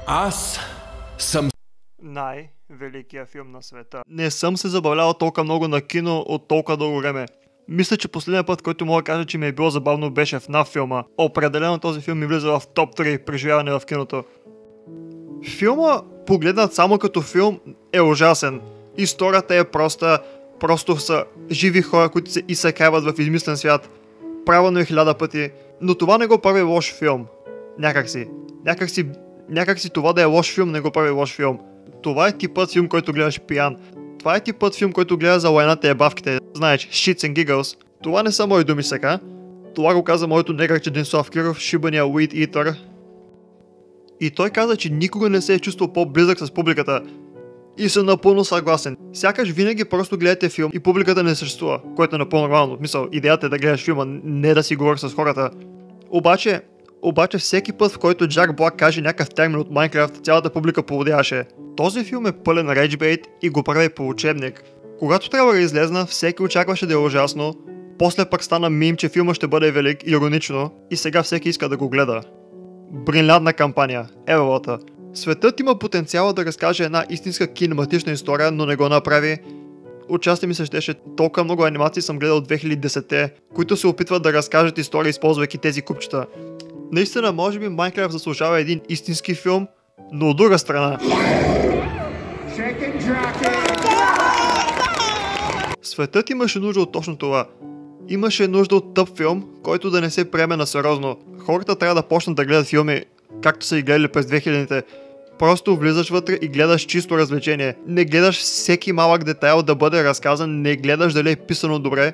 Аз съм най-великия филм на света. Не съм се забавлявал толкова много на кино от толкова дълго време. Мисля, че последния път, който мога да кажа, че ми е било забавно, беше в FNAF филма. Определено този филм ми влиза в топ 3 преживяване в киното. Филма, погледнат само като филм, е ужасен. Историята е проста, просто са живи хора, които се изсекават в измислен свят. Правилно е 1000 пъти, но това не го прави лош филм. Някакси това да е лош филм не го прави лош филм. Това е типът филм, който гледаш пиян. Това е типът филм, който гледа за лайната и бавките. Знаеш, shits and giggles. Това не са мои думи сега. Това го каза моето негърче Денислав Киров, шибания Weed Eater. И той каза, че никога не се е чувствал по-близък с публиката. И съм напълно съгласен. Сякаш винаги просто гледате филм и публиката не съществува, което е напълно нормално. Мисъл, идеята е да гледаш филма, не да си говориш с хората. Обаче всеки път, в който Джак Блак каже някакъв термин от Майнкрафт, цялата публика поводяваше. Този филм е пълен реджбейт и го прави по учебник. Когато трябва да излезна, всеки очакваше да е ужасно, после пък стана мим, че филма ще бъде велик, иронично, и сега всеки иска да го гледа. Брилянтна кампания, еволата. Светът има потенциала да разкаже една истинска кинематична история, но не го направи. Отчасти ми се щеше, толкова много анимации съм гледал от 2010-те, които се опитват да разкажат история, използвайки тези купчета. Наистина, може би Майнкрафт заслужава един истински филм, но от друга страна. Светът имаше нужда от точно това. Имаше нужда от тъп филм, който да не се приеме на сериозно. Хората трябва да почнат да гледат филми, както са и гледали през 2000-те. Просто влизаш вътре и гледаш чисто развлечение. Не гледаш всеки малък детайл да бъде разказан, не гледаш дали е писано добре.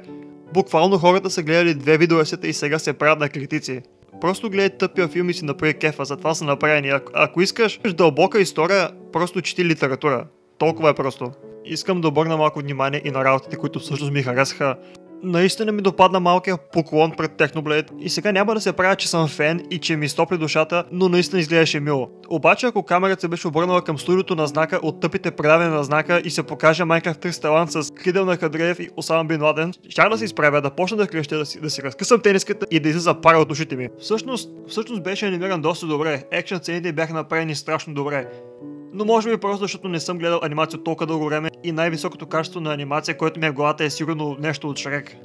Буквално хората са гледали 2 видеосета и сега се правят на критици. Просто гледай тъпия филм и си направи кефа, затова са направени. Ако искаш дълбока история, просто чети литература. Толкова е просто. Искам да обърна малко внимание и на работите, които всъщност ми харесаха. Наистина ми допадна малкия поклон пред Technoblade и сега няма да се правя, че съм фен и че ми стопли душата, но наистина изглеждаше мило. Обаче ако камерата се беше обърнала към студиото на знака от тъпите предавания на знака и се покаже Minecraft 3 талант с Хидел на Кадреев и Осама Бин Ладен, щях да се изправя, да почна да крещя, да си разкъсам тениската и да излиза пара от ушите ми. Всъщност беше анимиран доста добре, екшън сцените бяха направени страшно добре. Но може би просто защото не съм гледал анимация от толкова дълго време и най-високото качество на анимация, което ми е в главата, е сигурно нещо от Шрек.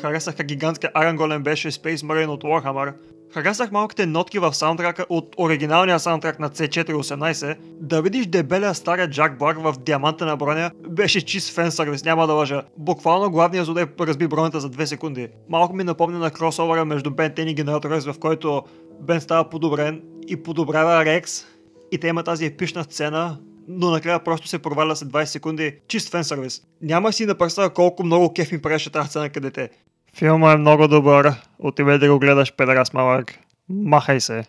Харесах как гигантския Iron Golem беше Space Marine от Warhammer. Харесах малките нотки в саундтрака от оригиналния саундтрак на C418. Да видиш дебелия стария Джак Блак в диаманта на броня беше чист фен сервис, няма да лъжа. Буквално главният злодей разби бронята за 2 секунди. Малко ми напомня на кросовъра между Ben 10 и Generator Rex, в който Бен става подобрен и подобрява Рекс. И те има тази епична сцена, но накрая просто се проваля след 20 секунди. Чист фен сервис. Няма си да представя колко много кеф ми правеше тази сцена, къдете. Филма е много добър. Отивай да го гледаш, педерас малък. Махай се.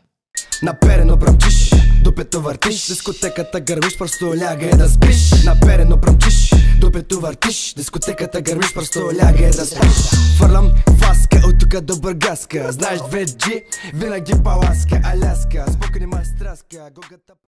Наперено бръмчиш, дупето въртиш, дискотеката гърмиш, просто лягай да спиш. Наперено бръмчиш, дупето въртиш, дискотеката гърмиш, просто лягай да спиш. Фърлям фаска от тука до Бургаска, знаеш 2G, винаги паласка, Аляска, спокойни ма страска, гогата...